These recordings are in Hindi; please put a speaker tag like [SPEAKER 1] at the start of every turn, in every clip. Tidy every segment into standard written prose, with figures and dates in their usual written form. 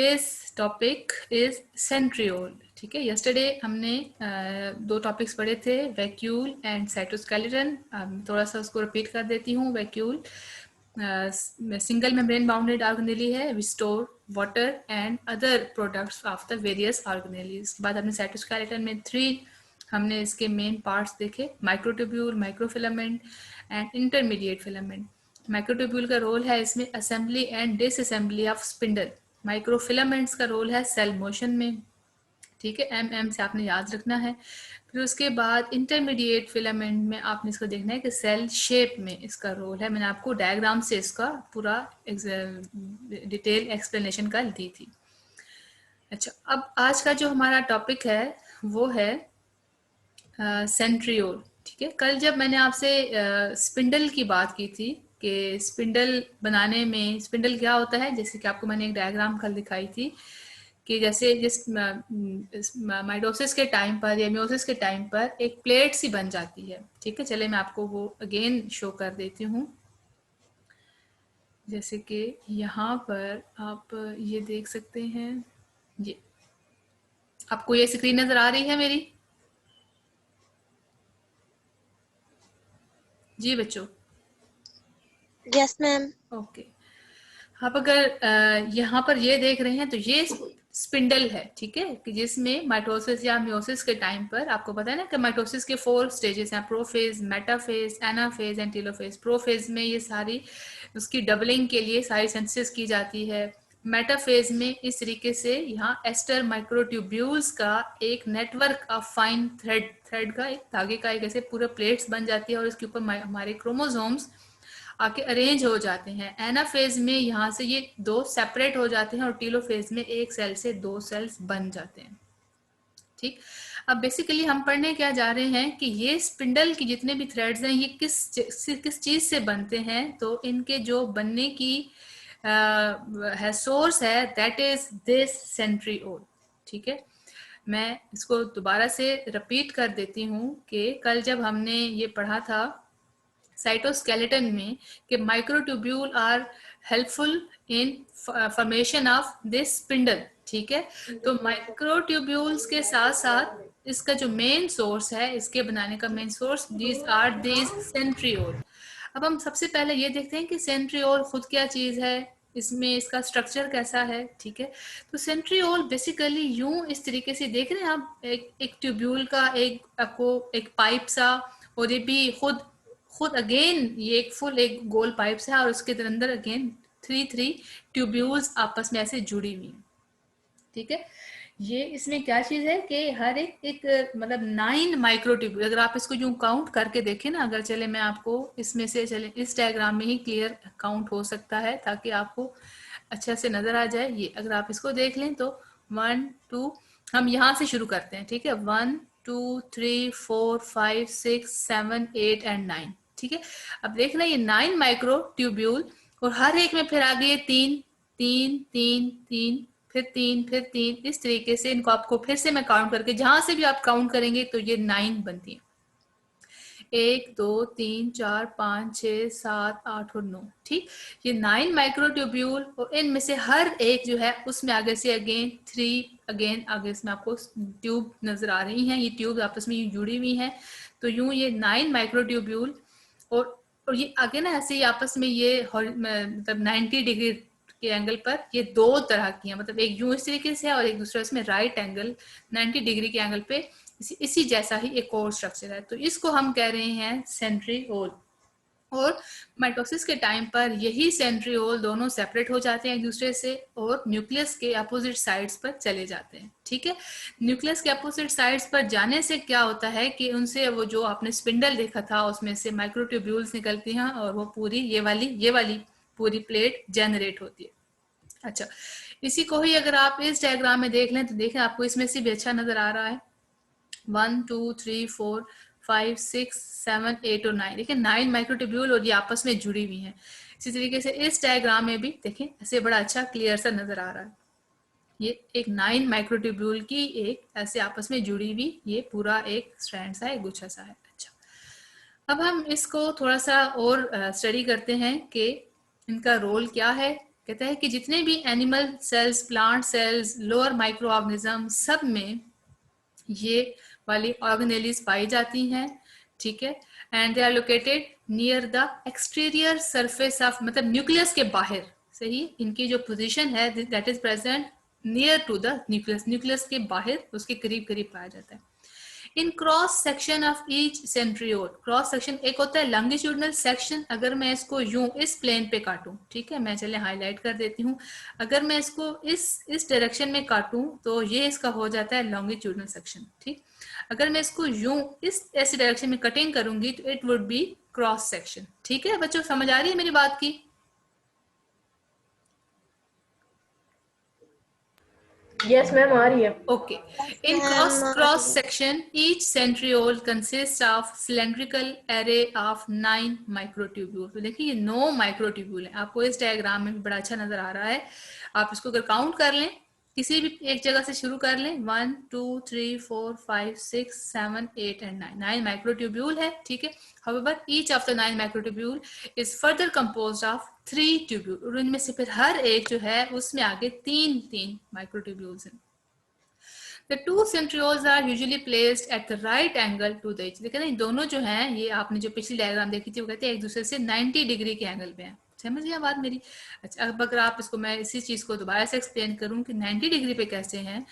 [SPEAKER 1] Today's topic is centriole. ठीक है, यस्टरडे हमने दो टॉपिक्स पढ़े थे, वैक्यूल एंड साइटोस्केलेटन. थोड़ा सा उसको रिपीट कर देती हूँ. Vacuole single membrane bounded organelle है, we store water and other products of the various organelle. इसके बाद हमने साइटोस्केलेटन में हमने इसके मेन पार्ट्स देखे, microtubule, microfilament and intermediate filament. Microtubule का रोल है इसमें assembly and disassembly of spindle. Microfilaments का रोल है सेल मोशन में. ठीक है, एम से आपने याद रखना है. फिर उसके बाद इंटरमीडिएट फिलामेंट में आपने इसको देखना है कि सेल शेप में इसका रोल है. मैंने आपको डायग्राम से इसका पूरा डिटेल एक्सप्लेनेशन कल दी थी. अच्छा, अब आज का जो हमारा टॉपिक है वो है सेंट्रियोल. ठीक है, कल जब मैंने आपसे स्पिंडल की बात की थी कि स्पिंडल बनाने में स्पिंडल क्या होता है, जैसे कि आपको मैंने एक डायग्राम कल दिखाई थी कि जैसे जिस माइटोसिस के टाइम पर या मियोसिस के टाइम पर एक प्लेट सी बन जाती है. ठीक है, चले मैं आपको वो अगेन शो कर देती हूँ. जैसे कि यहाँ पर आप ये देख सकते हैं, ये आपको ये स्क्रीन नजर आ रही है मेरी? जी बच्चों.
[SPEAKER 2] Yes ma'am.
[SPEAKER 1] ओके, आप अगर यहाँ पर ये देख रहे हैं तो ये स्पिंडल है. ठीक है, कि जिसमें माइटोसिस या मियोसिस के टाइम पर आपको पता है ना कि माइटोसिस के 4 स्टेजेस हैं, prophase, metaphase, anaphase and telophase. Prophase में ये सारी उसकी डबलिंग के लिए सारी सिंथेसिस की जाती है. मेटाफेज में इस तरीके से यहाँ एस्टर माइक्रोट्यूब्यूल्स का एक नेटवर्क ऑफ फाइन थ्रेड का एक धागे का एक ऐसे पूरा प्लेट्स बन जाती है और इसके ऊपर हमारे क्रोमोसोम्स आके अरेंज हो जाते हैं. एनाफेज में यहाँ से ये दो सेपरेट हो जाते हैं और टीलोफेज में एक सेल से 2 सेल्स बन जाते हैं. ठीक, अब बेसिकली हम पढ़ने क्या जा रहे हैं कि ये स्पिंडल की जितने भी थ्रेड्स हैं ये किस चीज से बनते हैं. तो इनके जो बनने की है सोर्स है, दैट इज दिस सेंट्रियोल. ठीक है, मैं इसको दोबारा से रिपीट कर देती हूँ कि कल जब हमने ये पढ़ा था साइटोस्केलेटन में कि microtubule are helpful in formation of this spindle. ठीक है, तो माइक्रोट्यूब्यूल्स के साथ साथ इसका जो मेन सोर्स है, इसके बनाने का main source, these are these centriole. अब हम सबसे पहले ये देखते हैं कि सेंट्रियोल खुद क्या चीज है, इसमें इसका स्ट्रक्चर कैसा है. ठीक है, तो सेंट्रियोल बेसिकली यूं इस तरीके से देख रहे हैं आप, एक ट्यूब्यूल का एक आपको एक पाइप सा, और ये भी खुद अगेन ये एक फुल एक गोल पाइप्स है और उसके अंदर अगेन थ्री ट्यूब्यूल्स आपस में ऐसे जुड़ी हुई हैं. ठीक है, ये इसमें क्या चीज है कि हर एक मतलब 9 माइक्रोट्यूब्यूल, अगर आप इसको यूं काउंट करके देखें ना, अगर चले मैं आपको इसमें से चले इस डायग्राम में ही क्लियर काउंट हो सकता है ताकि आपको अच्छा से नजर आ जाए. ये अगर आप इसको देख लें तो 1 2, हम यहाँ से शुरू करते हैं. ठीक है, 1 2 3 4 5 6 7 8 एंड 9. ठीक है, अब देखना ये 9 माइक्रो ट्यूब्यूल और हर एक में फिर आगे 3 3 3 3 फिर 3 फिर 3, इस तरीके से इनको आपको फिर से मैं काउंट करके, जहां से भी आप काउंट करेंगे तो ये 9 बनती है. 1 2 3 4 5 6 7 8 और 9. ठीक, ये 9 माइक्रोट्यूब्यूल और इनमें से हर एक जो है उसमें आगे से अगेन 3 अगेन आगे इसमें आपको ट्यूब नजर आ रही हैं. ये ट्यूब आपस में जुड़ी हुई हैं. तो यूं ये 9 माइक्रोट्यूब्यूल और ये आगे ना ऐसे ही आपस में ये मतलब 90 डिग्री के एंगल पर ये दो तरह की है, मतलब एक यूं इस तरीके से है और एक दूसरा इसमें राइट एंगल 90 डिग्री के एंगल पे इसी जैसा ही एक और स्ट्रक्चर है. तो इसको हम कह रहे हैं सेंट्रियोल. और माइटोसिस के टाइम पर यही सेंट्रियोल दोनों सेपरेट हो जाते हैं एक दूसरे से और न्यूक्लियस के अपोजिट साइड्स पर चले जाते हैं. ठीक है, न्यूक्लियस के अपोजिट साइड्स पर जाने से क्या होता है कि उनसे वो जो आपने स्पिंडल देखा था उसमें से माइक्रोट्यूब्यूल्स निकलती हैं और वो पूरी ये वाली पूरी प्लेट जनरेट होती है. अच्छा, इसी को ही अगर आप इस डायग्राम में देख लें तो देखें आपको इसमें से भी अच्छा नजर आ रहा है. 1 2 3 4 5 6 7 8 और 9. देखिए 9 माइक्रोट्यूब्यूल और ये आपस में जुड़ी हुई हैं. इसी तरीके से इस डायग्राम में भी देखें ऐसे बड़ा अच्छा क्लियर सा नजर आ रहा है. ये एक 9 माइक्रोट्यूब्यूल की एक ऐसे आपस में जुड़ी हुई ये पूरा एक स्ट्रैंड सा है, गुच्छा सा है. अच्छा, अब हम इसको थोड़ा सा और स्टडी करते हैं कि इनका रोल क्या है, कहता है कि जितने भी animal cells, plant cells, lower micro organism, सब में ये वाली ऑर्गेनेलीज पाई जाती हैं, ठीक है। And they are located near the exterior surface of, मतलब न्यूक्लियस के बाहर, सही, इनकी जो पोजीशन है that is present near to the nucleus, nucleus के बाहर, उसके करीब करीब पाया जाता है। In cross section of each centriole, cross section एक होता है लॉन्गिट्यूडनल सेक्शन, अगर मैं इसको यूं इस प्लेन पे काटूं, ठीक है, मैं चले हाईलाइट कर देती हूँ, अगर मैं इसको इस डायरेक्शन में काटूं तो ये इसका हो जाता है लॉन्गिट्यूडनल सेक्शन, ठीक। अगर मैं इसको यूं इस ऐसे डायरेक्शन में कटिंग करूंगी तो it would be cross section, ठीक है बच्चों, समझ आ रही है मेरी बात की?
[SPEAKER 3] यस मैम, आ रही है।
[SPEAKER 1] Okay. In
[SPEAKER 2] ma'am.
[SPEAKER 1] cross section, each centriole consists of cylindrical array of 9 microtubules. तो देखिए ये 9 माइक्रोट्यूब्यूल है, आपको इस डायग्राम में भी बड़ा अच्छा नजर आ रहा है। आप इसको अगर काउंट कर लें, किसी भी एक जगह से शुरू कर लें, 1 2 3 4 5 6 7 8 एंड 9, 9 माइक्रोट्यूब्यूल है, ठीक है। However, each of the 9 microtubule is further composed of 3 tubule, और इनमें से फिर हर एक जो है उसमें आगे 3 माइक्रोट्यूब्यूल्स हैं। The two centrioles are usually placed at the right angle to the each. देखिए ना, दोनों जो हैं, ये आपने जो पिछली डायग्राम देखी थी वो कहते हैं एक दूसरे से 90 डिग्री के एंगल पे हैं, समझ गया बात मेरी? अच्छा, अब अगर आप इसको, मैं इसी चीज को दोबारा से एक्सप्लेन करूं कि 90 डिग्री पे कैसे हैं।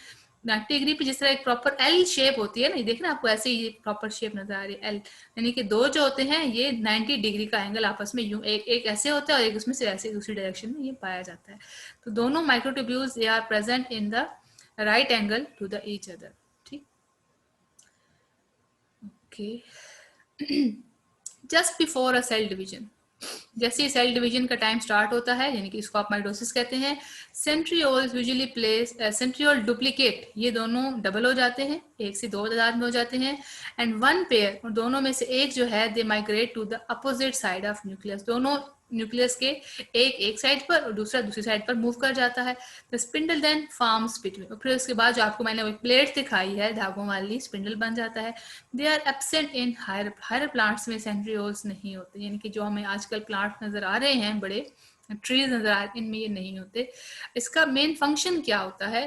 [SPEAKER 1] 90 डिग्री पे जिस तरह एक प्रॉपर एल शेप होती है ना, देखना आपको ऐसे ही प्रॉपर शेप नजर आ रही है, एल, यानी कि दो जो होते हैं ये 90 डिग्री का एंगल आपस में यूं एक ऐसे होता है और एक उसमें से ऐसे दूसरी डायरेक्शन में ये पाया जाता है। तो दोनों microtubules they are present in the right angle to the each other, ठीक। Okay, just before a cell division, जैसे ही सेल डिवीजन का टाइम स्टार्ट होता है, यानी कि इसको आप माइटोसिस कहते हैं, centrioles usually place, centriole duplicate, ये दोनों डबल हो जाते हैं, एक से दो तादाद में हो जाते हैं, एंड वन पेयर, और दोनों में से एक जो है they migrate to the opposite side of nucleus, दोनों न्यूक्लियस के एक साइड पर और दूसरा दूसरी साइड पर मूव कर जाता है। The spindle then forms between, और फिर उसके बाद जो आपको मैंने वो प्लेट दिखाई है धागों वाली, स्पिंडल बन जाता है। They are absent in higher plants में सेंट्रियोल्स नहीं होते, यानी कि जो हमें आजकल प्लांट नजर आ रहे हैं, बड़े ट्रीज नजर आ रहे हैं, इनमें ये नहीं होते। इसका मेन फंक्शन क्या होता है?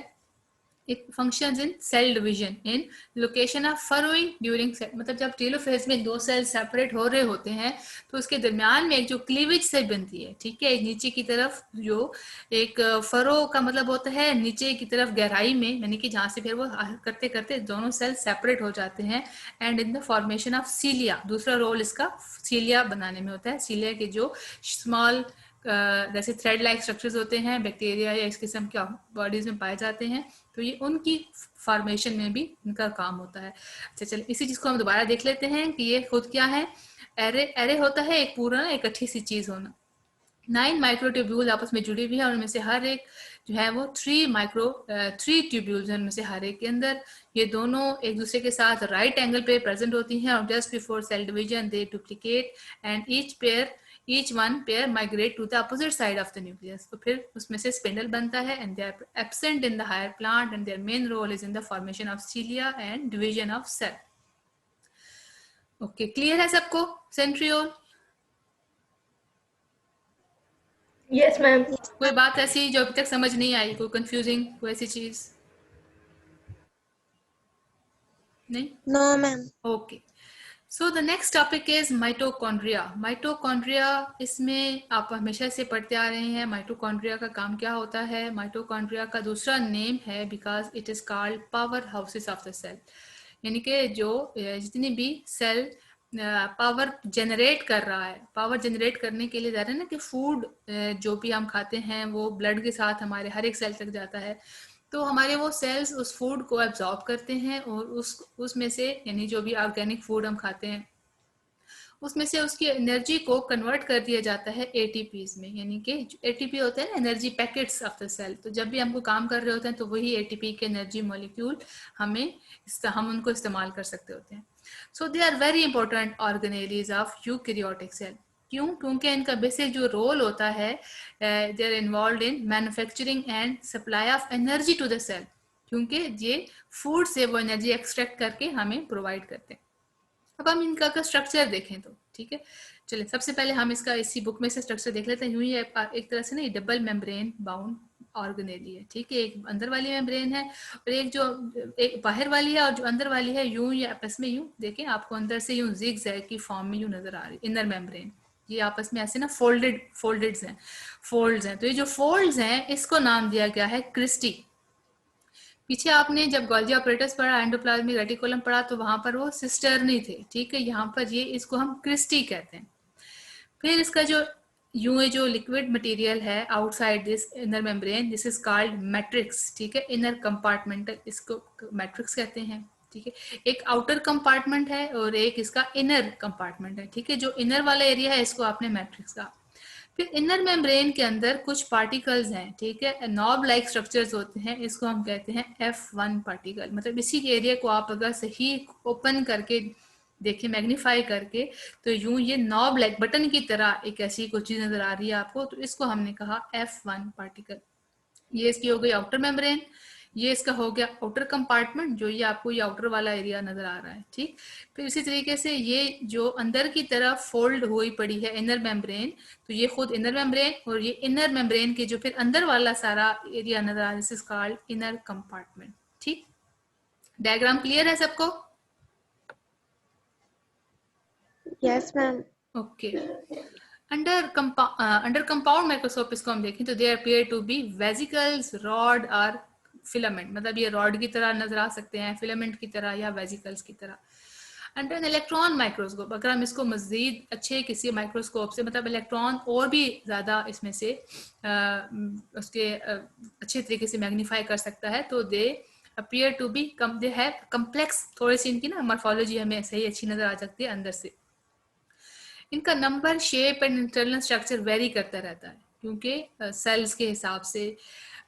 [SPEAKER 1] It functions in cell division in location of furrowing during cell, मतलब जब टेलोफेज में दो सेल सेपरेट हो रहे होते हैं तो उसके दरमियान में एक जो क्लीवेज सेल बनती है, ठीक है, एक नीचे की तरफ, जो एक फरो का मतलब होता है नीचे की तरफ गहराई में, यानी कि जहां से फिर वो करते करते दोनों सेल सेपरेट हो जाते हैं, and in the formation of सीलिया, दूसरा रोल इसका सीलिया बनाने में होता है। सीलिया के जो स्मॉल जैसे थ्रेड लाइक स्ट्रक्चर्स होते हैं बैक्टीरिया या इस किस्म के बॉडीज में पाए जाते हैं, तो ये उनकी फॉर्मेशन में भी इनका काम होता है। अच्छा चलिए इसी चीज को हम दोबारा देख लेते हैं कि ये खुद क्या है। एरे होता है एक पूरा एक अच्छी सी चीज होना। 9 माइक्रोट्यूब्यूल आपस में जुड़ी हुई है और उनमें से हर एक जो है वो 3 ट्यूब्यूल्स हैं, उनमें से हर एक के अंदर ये दोनों एक दूसरे के साथ राइट एंगल पे प्रेजेंट होती हैं, और just before cell division they duplicate and each one pair migrate to the opposite side of the nucleus, तो फिर उसमें से स्पिंडल बनता है, and they are absent in the higher plant and their main role is in the formation of cilia and division of cell. Okay, clear है सबको सेंट्रियोल?
[SPEAKER 3] Yes ma'am.
[SPEAKER 1] कोई बात ऐसी जो अभी तक समझ नहीं आई, कोई कंफ्यूजिंग कोई ऐसी चीज नहीं?
[SPEAKER 2] No, ma'am.
[SPEAKER 1] Okay, so the next topic is mitochondria. Mitochondria, इसमें आप हमेशा से पढ़ते आ रहे हैं माइटोकॉन्ड्रिया का काम क्या होता है। माइटोकॉन्ड्रिया का दूसरा नेम है because it is called power houses of the cell, यानी कि जो जितनी भी सेल पावर जनरेट कर रहा है, पावर जनरेट करने के लिए जा रहे हैं ना कि फूड जो भी हम खाते हैं वो ब्लड के साथ हमारे हर एक सेल तक जाता है, तो हमारे वो सेल्स उस फूड को एब्जॉर्ब करते हैं और उसमें से, यानी जो भी ऑर्गेनिक फूड हम खाते हैं उसमें से उसकी एनर्जी को कन्वर्ट कर दिया जाता है एटीपीज में, यानी कि एटीपी होते हैं ना energy packets of the cell, तो जब भी हमको काम कर रहे होते हैं तो वही एटीपी के एनर्जी मॉलिक्यूल हम उनको इस्तेमाल कर सकते होते हैं। So they are very important organelles of eukaryotic cell. क्यों? क्योंकि इनका बेसिक जो रोल होता है, they are involve in manufacturing and supply of energy to the cell, क्योंकि ये फूड से वो एनर्जी एक्सट्रैक्ट करके हमें प्रोवाइड करते हैं। अब हम इनका स्ट्रक्चर देखें तो ठीक ठीक है। चलिए सबसे पहले हम इसका इसी बुक में से स्ट्रक्चर देख लेते हैं। यूं ही एक तरह से ना ये डबल मेम्ब्रेन बाउंड ऑर्गेनेली है, ठीक है। एक अंदर वाली मेम्ब्रेन है और एक जो एक बाहर वाली है, और जो अंदर वाली है यूं ये आपस में यूं देखें, आपको अंदर से यूं जिग जैग की फॉर्म में यूं नजर आ रही है इनर मेम्ब्रेन। ये आपस में ऐसे ना फोल्ड्स हैं। तो ये जो फोल्ड्स हैं इसको नाम दिया गया है क्रिस्टी। पीछे आपने जब गोल्जी ऑपरेटर्स पढ़ा, एंडोप्लाज्मिक रेटिकुलम पढ़ा, तो वहां पर वो सिस्टर्नी थे, ठीक है। यहाँ पर ये इसको हम क्रिस्टी कहते हैं। फिर इसका जो यूं जो लिक्विड मटेरियल है outside this inner membrane, this is called matrix, ठीक है। इनर कंपार्टमेंटल, इसको मैट्रिक्स कहते हैं, ठीक है। एक आउटर कंपार्टमेंट है और एक इसका इनर कंपार्टमेंट है, ठीक है। जो इनर वाला एरिया है इसको आपने मैट्रिक्स कहा। फिर इनर मेम्ब्रेन के अंदर कुछ पार्टिकल्स हैं, ठीक है, नॉब लाइक स्ट्रक्चर्स होते हैं, इसको हम कहते हैं F1 पार्टिकल। मतलब इसी के एरिया को आप अगर सही ओपन करके देखिए, मैग्नीफाई करके, तो यूं ये नॉब लाइक बटन की तरह एक ऐसी कोई चीज नजर आ रही है आपको, तो इसको हमने कहा F1 पार्टिकल। ये इसकी हो गई आउटर मेम्ब्रेन, ये इसका हो गया आउटर कंपार्टमेंट, जो ये आपको ये आउटर वाला एरिया नजर आ रहा है, ठीक। फिर इसी तरीके से ये जो अंदर की तरफ फोल्ड हुई पड़ी है इनर मेम्ब्रेन, तो ये खुद इनर मेम्ब्रेन, और ये इनर मेम्ब्रेन के जो फिर अंदर वाला सारा एरिया नजर आ रहा है, this is called inner compartment, ठीक। डायग्राम क्लियर है सबको?
[SPEAKER 2] Yes, ma'am.
[SPEAKER 1] Okay. Under compound microscope इसको हम देखें तो they appear to be vesicles, rod और फिलामेंट। मतलब ये रॉड की तरह नजर आ सकते हैं, फिलामेंट की तरह या वेसिकल्स की तरह। अंडर एन इलेक्ट्रॉन माइक्रोस्कोप, अगर हम इसको मजीद अच्छे किसी माइक्रोस्कोप से, मतलब इलेक्ट्रॉन और भी ज्यादा इसमें से उसके अच्छे तरीके से मैग्नीफाई कर सकता है, तो they appear to be they have complex, थोड़ी सी इनकी ना मॉर्फोलॉजी हमें सही अच्छी नजर आ सकती है अंदर से। इनका number, shape and internal structure very करता रहता है क्योंकि सेल्स के हिसाब से।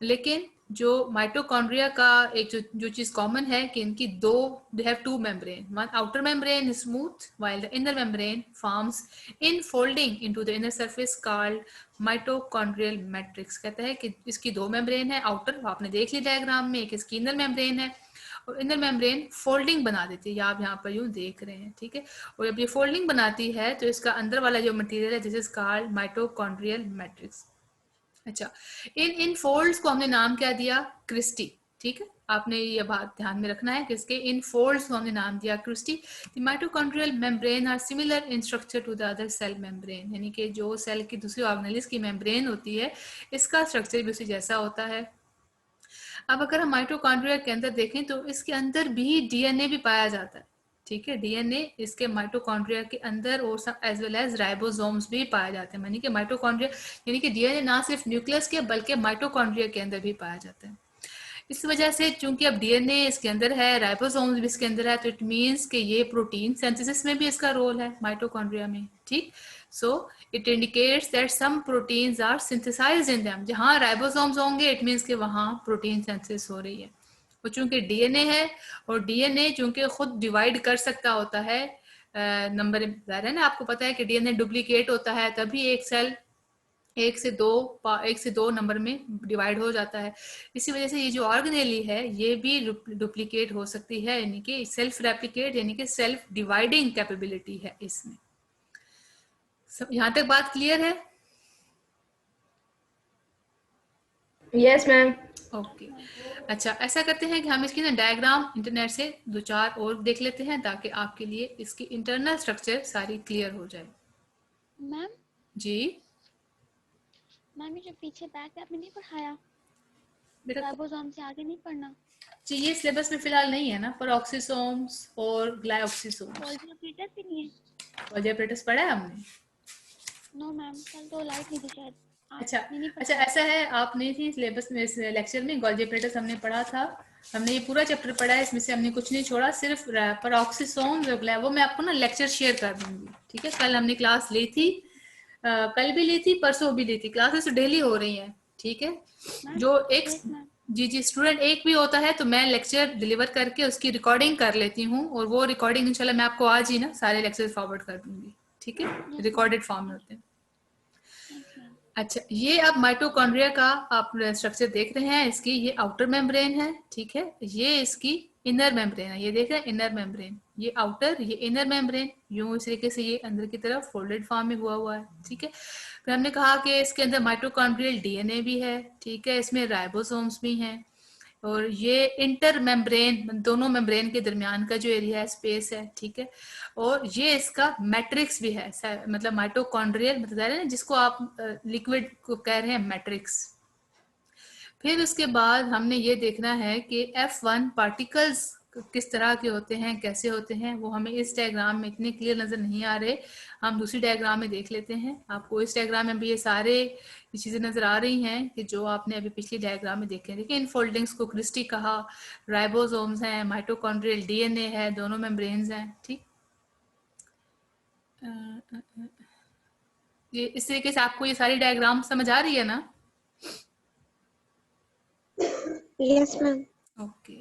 [SPEAKER 1] लेकिन जो माइटोकॉन्ड्रिया का एक जो चीज कॉमन है कि इनकी they have two membrane, one outer membrane is smooth while the inner membrane forms in folding into the inner surface called mitochondrial matrix. कहता है कि इसकी दो मेम्ब्रेन है, आउटर आपने देख ली डायग्राम में, एक इसकी इनर मेम्ब्रेन है, और इनर मेम्ब्रेन फोल्डिंग बना देती है, आप यहाँ पर यूं देख रहे हैं, ठीक है। और जब ये फोल्डिंग बनाती है तो इसका अंदर वाला जो मटेरियल है this is called mitochondrial matrix. अच्छा, इन फोल्ड्स को हमने नाम क्या दिया? क्रिस्टी, ठीक है। आपने ये बात ध्यान में रखना है कि इसके इन फोल्ड्स को हमने नाम दिया cristae. The mitochondrial membrane are similar in structure to the other cell membrane, यानी कि जो सेल की दूसरी ऑर्गेनेल्स की मेम्ब्रेन होती है इसका स्ट्रक्चर भी उसी जैसा होता है। अब अगर हम माइटोकॉन्ड्रिया के अंदर देखें तो इसके अंदर भी डीएनए भी पाया जाता है, ठीक है। डीएनए इसके माइटोकॉन्ड्रिया के अंदर और एज वेल एज राइबोसोम्स भी पाए जाते हैं, यानी कि माइटोकॉन्ड्रिया यानी कि डीएनए ना सिर्फ न्यूक्लियस के बल्कि माइटोकॉन्ड्रिया के अंदर भी पाया जाता है। इस वजह से चूंकि अब डीएनए इसके अंदर है, राइबोसोम्स भी इसके अंदर है, तो इट मीन्स कि ये प्रोटीन सिंथेसिस में भी इसका रोल है माइटोकॉन्ड्रिया में, ठीक। So it indicates that some proteins are synthesized in them. जहां राइबोसोम्स होंगे इट मीन्स कि वहां प्रोटीन सिंथेसिस हो रही है। और चूंकि डीएनए है और डीएनए चूंकि खुद डिवाइड कर सकता होता है, नंबर ज़ाहिर है ना, आपको पता है कि डीएनए डुप्लीकेट होता है तभी एक सेल एक से दो नंबर में डिवाइड हो जाता है। इसी वजह से ये जो ऑर्गेनेली है ये भी डुप्लीकेट हो सकती है, यानी कि सेल्फ रेप्लिकेट यानी कि सेल्फ डिवाइडिंग कैपेबिलिटी है इसमें। यहाँ तक बात क्लियर है?
[SPEAKER 3] Yes, ma'am.
[SPEAKER 1] ओके। अच्छा, ऐसा करते हैं कि हम इसकी ना डायग्राम इंटरनेट से दो चार और देख लेते हैं ताकि आपके लिए इसकी इंटरनल स्ट्रक्चर सारी क्लियर हो जाए।
[SPEAKER 4] मैम
[SPEAKER 1] जी
[SPEAKER 4] मैम, ये जो पीछे बैक है आपने नहीं पढ़ाया,
[SPEAKER 1] बेटा,
[SPEAKER 4] राइबोसोम से आगे नहीं पढ़ना।
[SPEAKER 1] जी ये सिलेबस में फिलहाल नहीं है ना, पेरोक्सिसोम्स और ग्लाइऑक्सिसोम्स।
[SPEAKER 4] गोल्जी ऑपरेटर भी नहीं है?
[SPEAKER 1] गोल्जी ऑपरेटर्स पढ़ा है हमने?
[SPEAKER 4] नो मैम, कल तो लाइट नहीं थी शायद।
[SPEAKER 1] अच्छा
[SPEAKER 4] आपने नहीं
[SPEAKER 1] अच्छा,
[SPEAKER 4] पढ़ाया।
[SPEAKER 1] ऐसा है, आपने थी सिलेबस में इस लेक्चर में गोल्जी ऑपरेटर्स हमने पढ़ा था, हमने ये पूरा चैप्टर पढ़ा है, इसमें से हमने कुछ नहीं छोड़ा, सिर्फ पेरोक्सिसोम्स और ग्लाई, वो मैं आपको ना लेक्चर शेयर कर दूंगी, ठीक है। कल हमने क्लास ली थी, कल भी ली थी, परसों भी ली थी, क्लासेस डेली हो रही हैं, ठीक है।
[SPEAKER 4] मैम
[SPEAKER 1] जो एक
[SPEAKER 4] यस मैम।
[SPEAKER 1] जी स्टूडेंट एक भी होता है तो मैं लेक्चर डिलीवर करके उसकी रिकॉर्डिंग कर लेती हूँ, और वो रिकॉर्डिंग इंशाल्लाह मैं आपको आज ही ना सारे लेक्चर फॉरवर्ड कर दूंगी, ठीक है। रिकॉर्डेड फॉर्म में होते हैं।
[SPEAKER 4] Thanks ma'am.
[SPEAKER 1] अच्छा, ये आप माइटोकॉन्ड्रिया का आप स्ट्रक्चर देख रहे हैं, इसकी ये आउटर मेम्ब्रेन है, ठीक है। ये इसकी इनर मेम्ब्रेन है, ये देख रहे हैं इनर मेम्ब्रेन, ये आउटर, ये इनर मेम्ब्रेन, यूं इस तरीके से ये अंदर की तरफ फोल्डेड फॉर्म में हुआ है, ठीक है। फिर हमने कहा कि इसके अंदर माइटोकॉन्ड्रियल डीएनए भी है, ठीक है, इसमें राइबोसोम्स भी हैं, और ये इंटर मेम्ब्रेन, दोनों मेम्ब्रेन के दरमियान का जो एरिया है, स्पेस है, ठीक है, और ये इसका मैट्रिक्स भी है, मतलब माइटोकॉन्ड्रियल मतलब जिसको आप लिक्विड को कह रहे हैं मैट्रिक्स। फिर उसके बाद हमने ये देखना है कि F1 पार्टिकल्स किस तरह के होते हैं, कैसे होते हैं, वो हमें इस डायग्राम में इतने क्लियर नजर नहीं आ रहे, हम दूसरी डायग्राम में देख लेते हैं। आपको इस डायग्राम में भी ये सारे चीजें नजर आ रही हैं कि जो आपने अभी पिछली डायग्राम में देखे। देखिए इन फोल्डिंग्स को क्रिस्टी कहा, राइबोसोम्स हैं, माइटोकॉन्ड्रियल डीएनए है, दोनों मेम्ब्रेन्स हैं, ठीक। ये इस तरीके से आपको ये सारी डायग्राम समझ आ रही है ना?
[SPEAKER 2] Yes, ma'am.
[SPEAKER 1] Okay,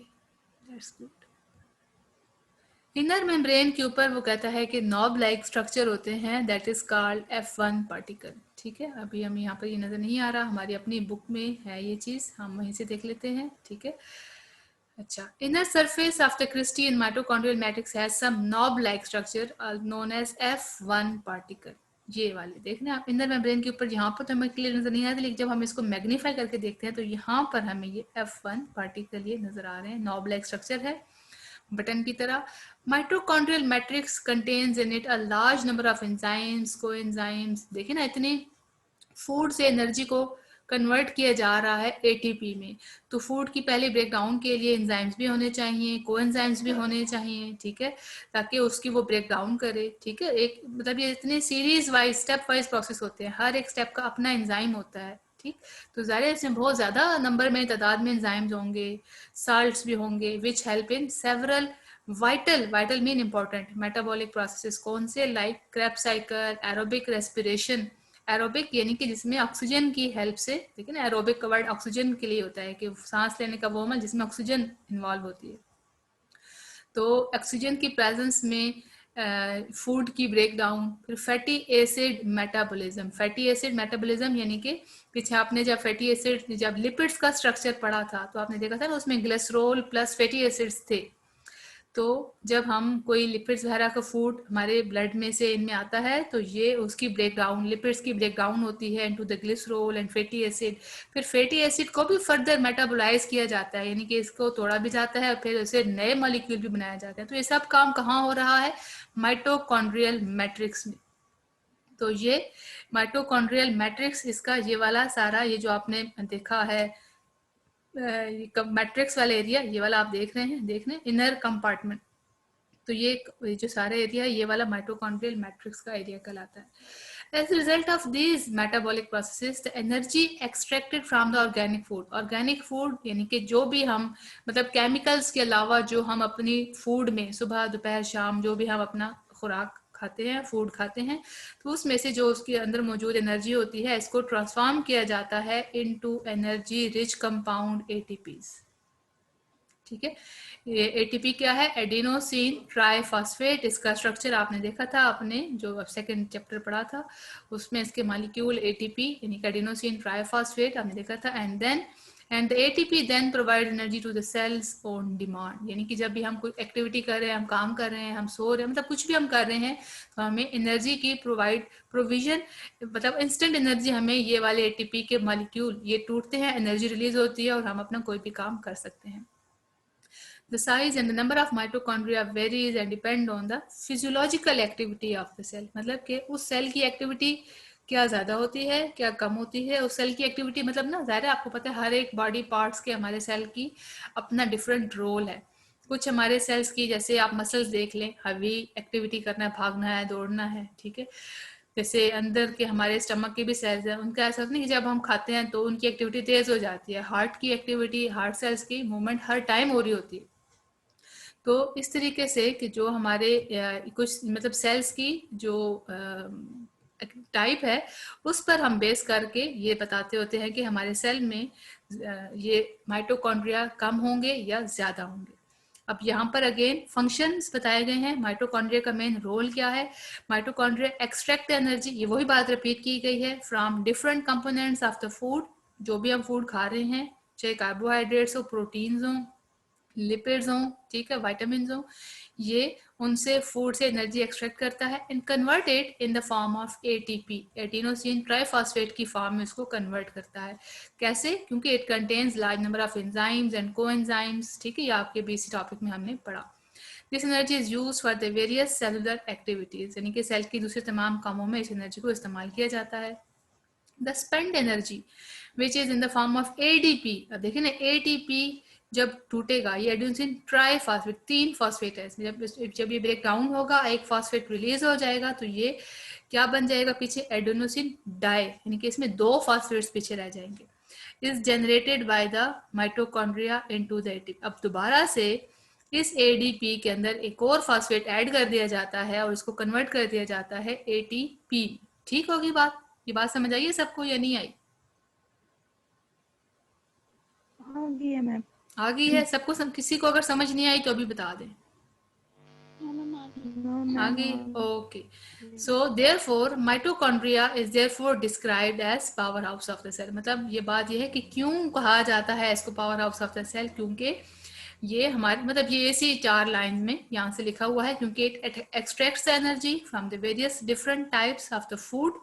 [SPEAKER 1] that's good. Inner membrane के ऊपर वो कहता है कि नॉब लाइक स्ट्रक्चर होते हैं, that is called F1 particle, ठीक है। अभी हम यहाँ पर ये नजर नहीं आ रहा, हमारी अपनी बुक में है ये चीज, हम वहीं से देख लेते हैं, ठीक है। अच्छा, inner surface of the cristae in mitochondrial matrix has some knob like structure known as F1 particle. ये वाले देखना आप इनर मेम्ब्रेन के ऊपर, यहाँ पर तो हमें क्लियर नजर नहीं आती, लेकिन जब हम इसको मैग्नीफाई करके देखते हैं तो यहाँ पर हमें ये F1 पार्टिकल ये नजर आ रहे हैं, नॉब लाइक स्ट्रक्चर है बटन की तरह। Mitochondrial matrix contains in it a large number of enzymes, coenzymes. देखिए ना, इतने फूड से एनर्जी को कन्वर्ट किया जा रहा है एटीपी में, तो फूड की पहले ब्रेकडाउन के लिए एंजाइम्स भी होने चाहिए, कोएंजाइम्स भी होने चाहिए, ठीक है, ताकि उसकी वो ब्रेकडाउन करे, ठीक है। एक मतलब ये इतने series wise step wise process होते हैं, हर एक स्टेप का अपना एंजाइम होता है, ठीक। तो ज़ाहिर है इसमें बहुत ज़्यादा नंबर में तादाद में एंजाइम्स होंगे, साल्ट्स भी होंगे, which help in several vital mean important metabolic processes. कौन से? Like Krebs cycle, aerobic respiration. Aerobic यानी कि जिसमें ऑक्सीजन की हेल्प से, देखिए ना एरोबिक का वर्ड ऑक्सीजन के लिए होता है कि सांस लेने का वो अमल जिसमें ऑक्सीजन इन्वॉल्व होती है। तो ऑक्सीजन की प्रेजेंस में फूड की ब्रेकडाउन, फिर fatty acid metabolism. Fatty acid metabolism यानी कि पीछे आपने जब फैटी एसिड, जब लिपिड्स का स्ट्रक्चर पढ़ा था तो आपने देखा था ना उसमें ग्लिसरॉल प्लस फैटी एसिड्स थे। तो जब हम कोई लिपिड्स वगैरह का फूड हमारे ब्लड में से इनमें आता है तो ये उसकी ब्रेकडाउन, लिपिड्स की ब्रेकडाउन होती है into the glycerol and fatty acid. फिर फैटी एसिड को भी फर्दर मेटाबोलाइज किया जाता है, यानी कि इसको तोड़ा भी जाता है और फिर उसे नए मॉलिक्यूल भी बनाया जाता है। तो ये सब काम कहाँ हो रहा है? माइटोकॉन्ड्रियल मैट्रिक्स में। तो ये माइटोकॉन्ड्रियल मैट्रिक्स, इसका ये वाला सारा ये जो आपने देखा है मैट्रिक्स वाला एरिया, ये वाला आप देख रहे हैं इनर कंपार्टमेंट, तो ये जो सारा एरिया है ये वाला माइटोकॉन्ड्रियल मैट्रिक्स का एरिया कहलाता है। As a result of these metabolic processes, the energy extracted from the organic food यानी कि जो भी हम मतलब केमिकल्स के अलावा जो हम अपनी फूड में सुबह दोपहर शाम जो भी हम अपना खुराक खाते हैं, फूड खाते हैं, तो उसमें से जो उसके अंदर मौजूद एनर्जी होती है इसको ट्रांसफॉर्म किया जाता है into energy rich compound ATPs, ठीक है। ये एटीपी क्या है? Adenosine triphosphate. इसका स्ट्रक्चर आपने देखा था, आपने जो सेकंड चैप्टर पढ़ा था उसमें इसके मॉलिक्यूल एटीपी यानी कि एडिनोसिन ट्राइफॉस्फेट आपने देखा था। And the ATP then provide energy to the cells on demand, यानी कि जब भी हम कोई एक्टिविटी कर रहे हैं, हम काम कर रहे हैं, हम सो रहे हैं, मतलब कुछ भी हम कर रहे हैं तो हमें एनर्जी की प्रोविजन मतलब इंस्टेंट एनर्जी हमें ये वाले एटीपी के मॉलिक्यूल ये टूटते हैं, एनर्जी रिलीज होती है और हम अपना कोई भी काम कर सकते हैं। The size and the number of mitochondria varies and depend on the physiological activity of the cell। मतलब कि उस सेल की एक्टिविटी क्या ज्यादा होती है, क्या कम होती है। उस सेल की एक्टिविटी मतलब ना ज़ाहिर है आपको पता है हर एक बॉडी पार्ट्स के हमारे सेल की अपना डिफरेंट रोल है। कुछ हमारे सेल्स की, जैसे आप मसल्स देख लें, हैवी एक्टिविटी करना है, भागना है, दौड़ना है, ठीक है। जैसे अंदर के हमारे स्टमक के भी सेल्स हैं, उनका ऐसा नहीं कि जब हम खाते हैं तो उनकी एक्टिविटी तेज हो जाती है। हार्ट की एक्टिविटी, हार्ट सेल्स की मूवमेंट हर टाइम हो रही होती है। तो इस तरीके से कि जो हमारे कुछ मतलब सेल्स की जो टाइप है उस पर हम बेस करके ये बताते होते हैं कि हमारे सेल में ये माइटोकॉन्ड्रिया कम होंगे या ज्यादा होंगे। अब यहाँ पर अगेन फंक्शंस बताए गए हैं। माइटोकॉन्ड्रिया का मेन रोल क्या है? माइटोकॉन्ड्रिया एक्सट्रैक्ट एनर्जी, ये वही बात रिपीट की गई है, from different components of the food. जो भी हम फूड खा रहे हैं, चाहे कार्बोहाइड्रेट्स हो, प्रोटीन्स हो, लिपिड्स हों, ठीक है, विटामिन हों, ये उनसे फूड से एनर्जी एक्सट्रैक्ट करता है and convert it in the form of ATP, adenosine triphosphate की फॉर्म में इसको कन्वर्ट करता है। कैसे? क्योंकि it contains large number of enzymes and coenzymes, ठीक है, ये आपके बीसी टॉपिक में हमने पढ़ा। This energy is use for the various cellular activities, यानी कि सेल की दूसरे तमाम कामों में इस एनर्जी को इस्तेमाल किया जाता है। The spend energy which is in the form of ADP, अब देखिए ना एटीपी जब टूटेगा, ये एडिनोसिन ट्राइफॉस्फेट, 3 फॉस्फेट है, जब ये ब्रेक डाउन होगा, एक फॉस्फेट रिलीज हो जाएगा, तो ये क्या बन जाएगा पीछे? एडिनोसिन डाई, यानी कि इसमें 2 फॉस्फेट्स पीछे रह जाएंगे। Is generated by the mitochondria into the ATP, अब दोबारा से इस एडीपी के अंदर एक और फॉस्फेट ऐड कर दिया जाता है और इसको कन्वर्ट कर दिया जाता है एटीपी। ठीक होगी बात? ये बात समझ आई है सबको या नहीं आई?
[SPEAKER 2] हाँ जी है मैम।
[SPEAKER 1] आ गई है सबको? किसी को अगर समझ नहीं आई तो अभी बता दें।
[SPEAKER 4] हाँ मैम आ गई।
[SPEAKER 1] आ गई, okay. So therefore mitochondria is therefore described as power house of the cell, मतलब ये बात ये है कि क्यों कहा जाता है इसको power house of the cell, क्योंकि ये हमारे मतलब ये इसी 4 लाइन में यहाँ से लिखा हुआ है, क्योंकि it extracts the energy from the various different types of the food,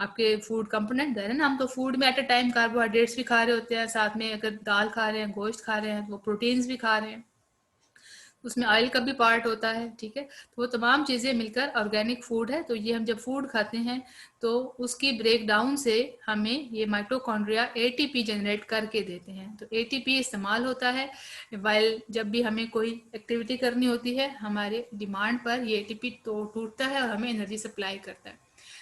[SPEAKER 1] आपके फूड कंपोनेंट है ना, हम तो फूड में एट अ टाइम कार्बोहाइड्रेट्स भी खा रहे होते हैं, साथ में अगर दाल खा रहे हैं, गोश्त खा रहे हैं, वो प्रोटीन्स भी खा रहे हैं, उसमें ऑयल का भी पार्ट होता है, ठीक है, तो वो तमाम चीज़ें मिलकर ऑर्गेनिक फूड है। तो ये हम जब फूड खाते हैं तो उसकी ब्रेक डाउन से हमें ये माइटोकॉन्ड्रिया एटीपी जनरेट करके देते हैं, तो एटीपी इस्तेमाल होता है वाइल जब भी हमें कोई एक्टिविटी करनी होती है, हमारे डिमांड पर ये एटीपी तो टूटता है और हमें एनर्जी सप्लाई करता है।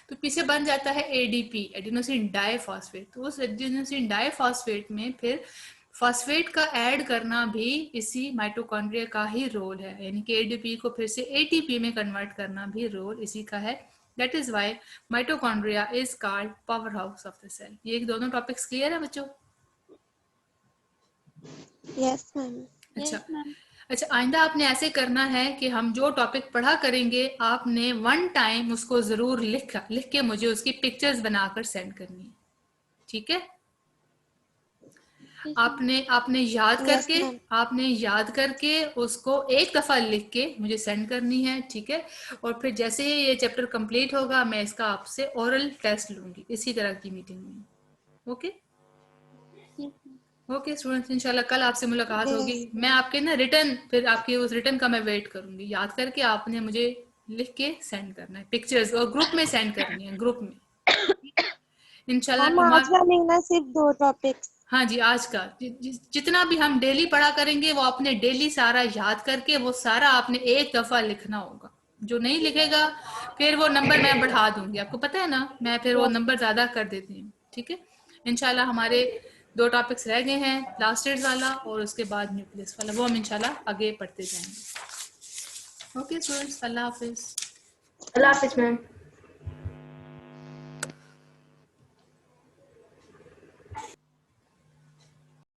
[SPEAKER 1] तो पीछे बन जाता है एडीपी, एडिनोसिन डाइफॉस्फेट, तो उस एडिनोसिन डाइफॉस्फेट में फिर फॉस्फेट का ऐड करना भी इसी माइटोकॉन्ड्रिया का ही रोल है, यानी कि एडीपी को फिर से एटीपी में कन्वर्ट करना भी रोल इसी का है। That is why mitochondria is called power house of the cell. ये दोनों टॉपिक्स क्लियर है बच्चों?
[SPEAKER 2] Yes ma'am.
[SPEAKER 1] अच्छा
[SPEAKER 4] Yes मैम।
[SPEAKER 1] अच्छा, आइंदा आपने ऐसे करना है कि हम जो टॉपिक पढ़ा करेंगे आपने वन टाइम उसको जरूर लिख के मुझे उसकी पिक्चर्स बनाकर सेंड करनी है, ठीक है?
[SPEAKER 4] Yes ma'am.
[SPEAKER 1] आपने याद करके उसको एक दफा लिख के मुझे सेंड करनी है, ठीक है? और फिर जैसे ही ये चैप्टर कंप्लीट होगा मैं इसका आपसे ओरल टेस्ट लूंगी इसी तरह की मीटिंग में। Okay
[SPEAKER 4] Yes ma'am.
[SPEAKER 1] Okay students, इंशाल्लाह कल आपसे मुलाकात होगी। मैं आपके ना रिटर्न, फिर आपके उस रिटर्न का मैं वेट करूंगी। याद करके आपने मुझे लिख के सेंड करना है पिक्चर्स, और ग्रुप में सेंड करनी है, ग्रुप में इंशाल्लाह।
[SPEAKER 2] हम आज का नहीं ना, सिर्फ 2 टॉपिक्स।
[SPEAKER 1] हाँ जी, आज का जितना भी हम डेली पढ़ा करेंगे वो आपने डेली सारा याद करके वो सारा आपने एक दफा लिखना होगा। जो नहीं लिखेगा फिर वो नंबर मैं बढ़ा दूंगी, आपको पता है ना, मैं फिर वो नंबर ज्यादा कर देती हूँ, ठीक है? इंशाल्लाह हमारे 2 टॉपिक्स रह गए हैं, प्लास्टिड्स वाला और उसके बाद न्यूक्लियस वाला, वो हम इंशाल्लाह आगे पढ़ते जाएंगे। ओके स्टूडेंट्स, अल्लाह हाफिज।
[SPEAKER 3] अल्लाह हाफिज मैम।